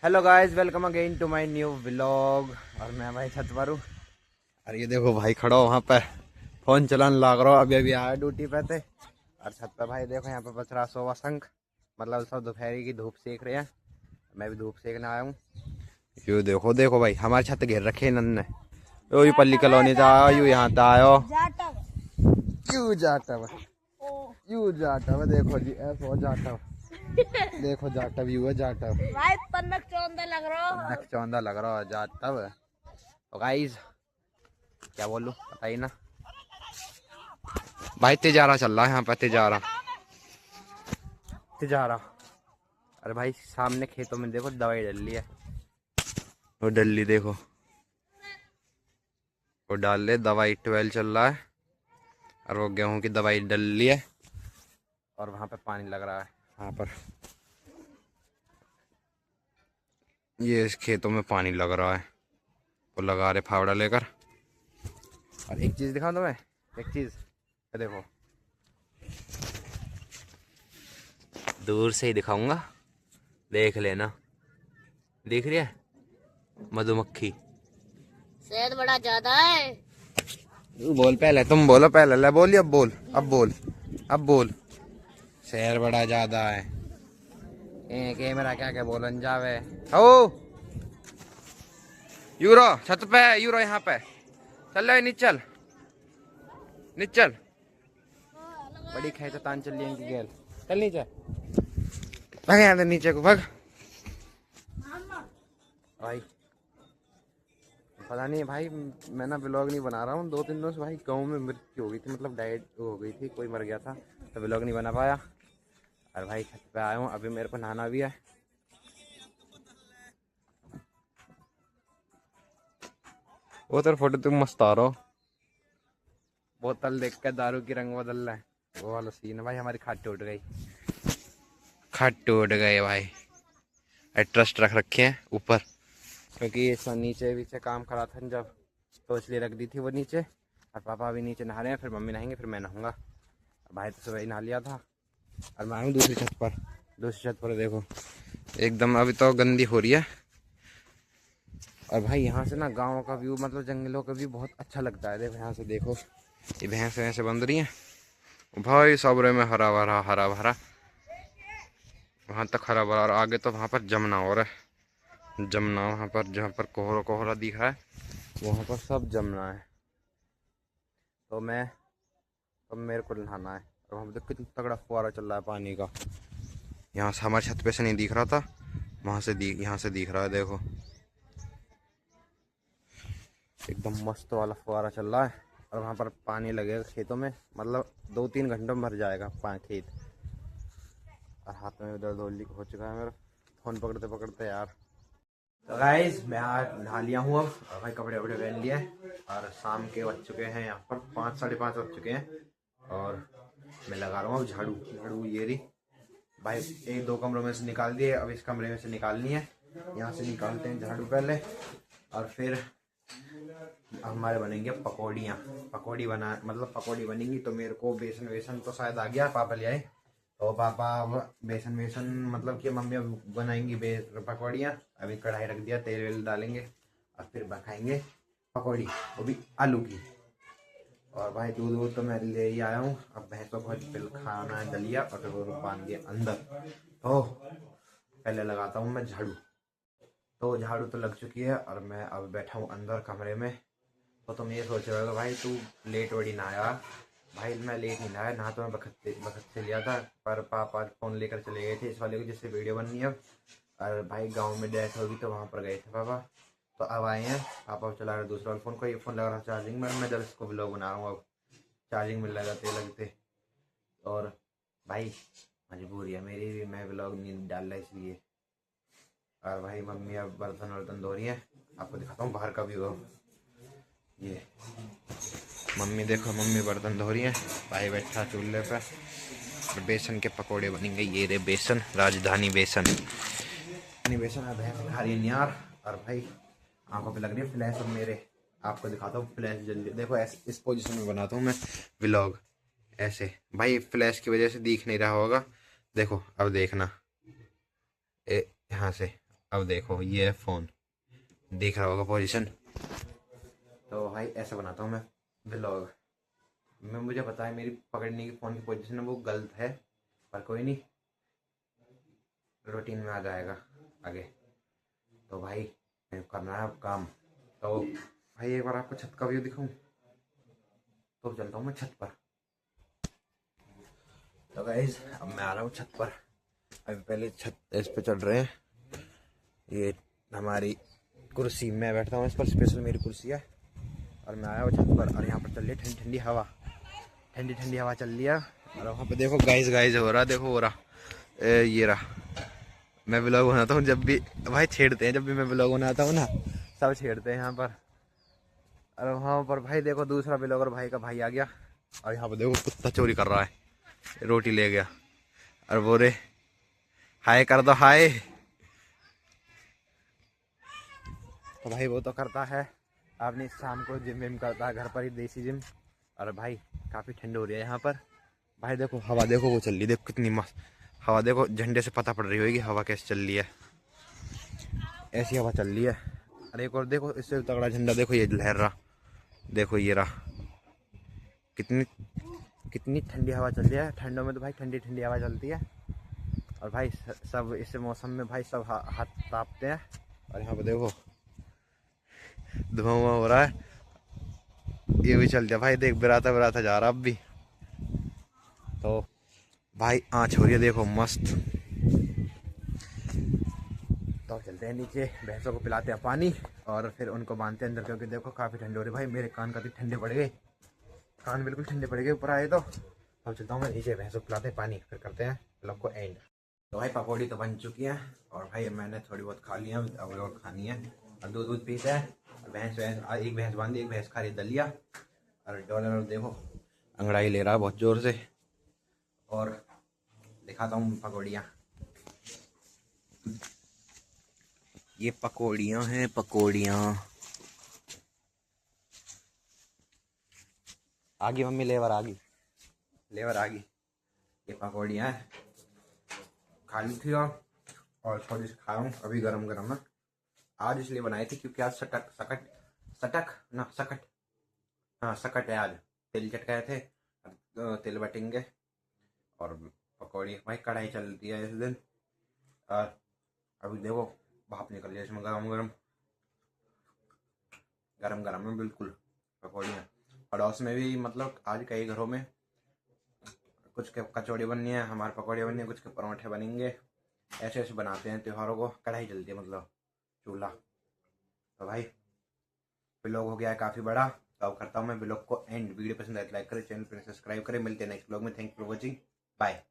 Hello guys, welcome again to my new vlog. और मैं भाई छत पर हूँ। और ये देखो भाई खड़ा हो वहाँ पे, फोन चलाने लग रहा हूँ। अभी अभी आया ड्यूटी पे थे। और छत पे भाई देखो यहाँ पे बच रहा 100वां शंख। मतलब सब दोपहर की धूप सेक रहे हैं। मैं भी धूप सेकने आया हूँ। यू देखो देखो भाई हमारी छत घेर रखे नन्ने। यू पल्ली कॉलोनी जा यू यहाँ से आयो। यू जाटव यू जाटव देखो जी ऐसा जाटव। देखो जाटव यू है जाटव भाई तन्नक चौंदा लग रहा हो। नक चौंदा लग रहा है जाटव। तो गाइस क्या बोलूं बताइए ना भाई। तिजारा चल रहा है यहाँ पे, तिजारा तिजारा। अरे भाई सामने खेतों में देखो दवाई डल रही है। वो डल्ली देखो, वो डाल ले दवाई। 12 चल रहा है और वो गेहूं की दवाई डल रही है। और वहां पे पानी लग रहा है वहां पर। ये इस खेतों में पानी लग रहा है, वो लगा रहे फावड़ा लेकर। और एक चीज दिखाऊं तुम्हें, एक चीज देखो, दूर से ही दिखाऊंगा, देख लेना। देख रही है मधुमक्खी। शहद बड़ा ज्यादा है। तू बोल पहले, तुम बोलो पहले। ले बोली अब बोल, अब बोल, अब बोल। शहर बड़ा ज्यादा है। कैमरा क्या क्या बोलन जावे। ओ यूरो छत पे, यूरो यहाँ पे चल रहे नीचल नीचल। बड़ी खेच तान चल रही इनकी गेल। चल नीचे भाग, यहाँ से नीचे को भाग भाई। पता नहीं भाई, मैं ना ब्लॉग नहीं बना रहा हूँ 2-3 दिनों से। भाई गाँव में मृत्यु हो गई थी, मतलब डाइट हो गई थी, कोई मर गया था तो ब्लॉग नहीं बना पाया। और भाई छत पे आया हूँ, अभी मेरे को नहाना भी है। वो तेरा फोटो तुम मस्त आ रहा हो, बोतल देख के दारू की रंग बदल रहा है। वो वाला सीन है भाई। हमारी खाट टूट गई, खाट टूट गए भाई। ट्रस्ट रख रखे हैं ऊपर, क्योंकि ये नीचे पीछे काम करा था जब, तो इसलिए रख दी थी वो नीचे। और पापा अभी नीचे नहा रहे हैं, फिर मम्मी नहाएंगे, फिर मैं नहाऊंगा। भाई तो सुबह ही नहा लिया था। और मैं आऊँ दूसरी छत पर। दूसरी छत पर देखो एकदम अभी तो गंदी हो रही है। और भाई यहाँ से ना गाँव का व्यू, मतलब जंगलों का व्यू बहुत अच्छा लगता है। देखो यहाँ से देखो, ये भैंस वैसे बंध रही हैं भाई, सबरे में हरा भरा हरा भरा। वहाँ तक हरा भरा, और आगे तो वहाँ पर जमुना हो रहा है। जमुना वहाँ पर जहाँ पर कोहरा कोहरा दिख रहा है, वहाँ पर सब जमुना है। तो मैं, अब मेरे को नहाना है। और वहाँ पर देखो कितना तगड़ा फुहारा चल रहा है पानी का। यहाँ से हमारी छत पे से नहीं दिख रहा था, वहाँ से यहाँ से दिख रहा है। देखो एकदम मस्त वाला फुहारा चल रहा है। और वहाँ पर पानी लगेगा खेतों में, मतलब 2-3 घंटों में भर जाएगा खेत। और हाथ में दर्द हो चुका है मेरा, फोन पकड़ते पकड़ते यार। तो गाइस मैं आज नहा लिया हूँ अब, और भाई कपड़े वपड़े पहन लिए। और शाम के बज चुके हैं यहाँ पर 5-5:30 बज चुके हैं। और मैं लगा रहा हूँ अब झाड़ू। झाड़ू ये रही भाई, 1-2 कमरों में से निकाल दिए, अब इस कमरे में से निकालनी है। यहाँ से निकालते हैं झाड़ू पहले, और फिर हमारे बनेंगे पकौड़ियाँ। पकौड़ी बना, मतलब पकौड़ी बनेंगी। तो मेरे को बेसन वेसन तो शायद आ गया, पापा ले आए। तो पापा अब बेसन वेसन, मतलब कि मम्मी अब बनाएंगी पकौड़ियाँ। अभी कढ़ाई रख दिया, तेल वेल डालेंगे और फिर खाएंगे पकौड़ी, वो भी आलू की। और भाई दूध वूध तो मैं ले ही आया हूँ। अब भैंसों को फिर खाना है दलिया, और फिर वो बांध दिया अंदर। तो पहले लगाता हूँ मैं झाड़ू। तो झाड़ू तो लग चुकी है, और मैं अब बैठा हूँ अंदर कमरे में। तो तुम ये सोच रहे हो भाई तू लेट वड़ी ना आया। भाई मैं लेट नहीं आया, नहा तो मैं बखत से लिया था, पर पापा फ़ोन लेकर चले गए थे इस वाले को जिससे वीडियो बननी है। और भाई गांव में डेथ होगी तो वहाँ पर गए थे पापा। तो अब आए हैं, पापा चला रहे दूसरा फ़ोन को, ये फ़ोन लगा रहा चार्जिंग में। मैं जब इसको ब्लॉग बना रहा हूँ, अब चार्जिंग में लगाते लगते। और भाई मजबूरी है मेरी भी, मैं ब्लॉग नहीं डाल रहा इसलिए। और भाई मम्मी अब बर्तन वर्तन धो रही है। आपको दिखाता हूँ बाहर का व्यू। ये मम्मी देखो, मम्मी बर्तन धो रही है, भाई बैठा चूल्हे पे। बेसन के पकोड़े बनेंगे। ये रे बेसन, राजधानी बेसन। बेसन है, भैंस खा रही है यार। और भाई आंखों पे लग रही है फ्लैश। अब मेरे आपको दिखाता हूँ फ्लैश जल्दी। देखो ऐसे इस पोजीशन में बनाता हूँ मैं व्लॉग, ऐसे। भाई फ्लैश की वजह से दिख नहीं रहा होगा। देखो अब देखना, यहाँ से अब देखो ये है फ़ोन, दिख रहा होगा पोजीशन। तो भाई ऐसे बनाता हूँ मैं व्लॉग। मैं मुझे पता है मेरी पकड़ने की फ़ोन की पोजीशन है वो गलत है, पर कोई नहीं, रूटीन में आ जाएगा आगे। तो भाई करना है अब काम। तो भाई एक बार आपको छत का व्यू दिखाऊं, तो चलता हूँ मैं छत पर। तो गाइस अब मैं आ रहा हूँ छत पर। अभी पहले छत इस पे चढ़ रहे हैं, ये हमारी कुर्सी, मैं बैठता हूँ इस पर, स्पेशल मेरी कुर्सी है। और मैं आया हूँ छत पर और यहाँ पर चल रही है ठंडी ठंडी हवा, ठंडी ठंडी हवा चल रही है। और वहाँ पे देखो गाइस गाइस हो रहा, देखो हो रहा, ये रहा। मैं व्लॉग बनाता हूँ जब भी, भाई छेड़ते हैं, जब भी मैं व्लॉग बनाता हूँ ना सब छेड़ते हैं यहाँ पर। और वहाँ पर भाई देखो दूसरा व्लॉगर भाई का भाई आ गया। और यहाँ पर देखो कुत्ता चोरी कर रहा है, रोटी ले गया। और बोले हाय कर दो हाय। तो भाई वो तो करता है अपनी शाम को जिम विम करता है घर पर ही, देसी जिम। और भाई काफ़ी ठंड हो रही है यहाँ पर। भाई देखो हवा, देखो वो चल रही है, देखो कितनी मस्त हवा, देखो झंडे से पता पड़ रही होगी हवा कैसे चल रही है, ऐसी हवा चल रही है। अरे एक और देखो इससे तगड़ा झंडा, देखो ये लहर रहा, देखो ये रहा। कितनी कितनी ठंडी हवा चल रही है, ठंडों में तो भाई ठंडी ठंडी हवा चलती है। और भाई सब इस मौसम में भाई सब हाथ तापते हैं। और यहाँ पर देखो धुआं हो रहा है, ये भी चल जाए भाई, देख बिराता बिराता जा रहा अब भी। तो भाई आँच हो रही है देखो मस्त। तो चलते हैं नीचे, भैंसों को पिलाते हैं पानी और फिर उनको बांधते हैं अंदर, क्योंकि देखो काफ़ी ठंडे हो रहे भाई, मेरे कान काफ़ी ठंडे पड़ गए, कान बिल्कुल ठंडे पड़ गए ऊपर आए। तो अब चलता हूँ मैं नीचे, भैंसों को पिलाते हैं पानी, फिर करते हैं व्लॉग को एंड। तो भाई पकौड़ी तो बन चुकी है और भाई मैंने थोड़ी बहुत खा लिया, अब और खानी है। और दूध दूध पीते हैं और भैंस एक भैंस बांधी, एक भैंस खा रही दलिया। और डॉलर देखो अंगड़ाई ले रहा है बहुत ज़ोर से। और दिखाता हूँ पकौड़ियाँ, ये पकौड़ियाँ हैं पकौड़ियाँ। आगी मम्मी, लेवर आगी, लेवर आगी। ये पकौड़ियाँ हैं, खा ली थी और थोड़ी सी खाया हूँ अभी, गरम गरम है। आज इसलिए बनाई थी क्योंकि आज सटक सकट सटक ना सकट, हाँ सकट है आज, तिल चटकाए थे, तिल बटेंगे। और पकौड़ी भाई कढ़ाई चलती है इस दिन। और अभी देखो भाप निकल रही है इसमें, गरम गरम गरम गरम है बिल्कुल पकौड़ियाँ। पड़ोस में भी मतलब आज कई घरों में कुछ के कचौड़ी बननी है, हमारे पकौड़े बननी है, कुछ के पराठे बनेंगे। ऐसे ऐसे बनाते हैं त्योहारों को, कढ़ाई जलती है मतलब चूल्हा। तो भाई व्लॉग हो गया है काफ़ी बड़ा, तो अब करता हूँ मैं व्लॉग को एंड। वीडियो पसंद आए तो लाइक करें, चैनल पर सब्सक्राइब करें। मिलते हैं नेक्स्ट व्लॉग में। Thank you for watching, bye.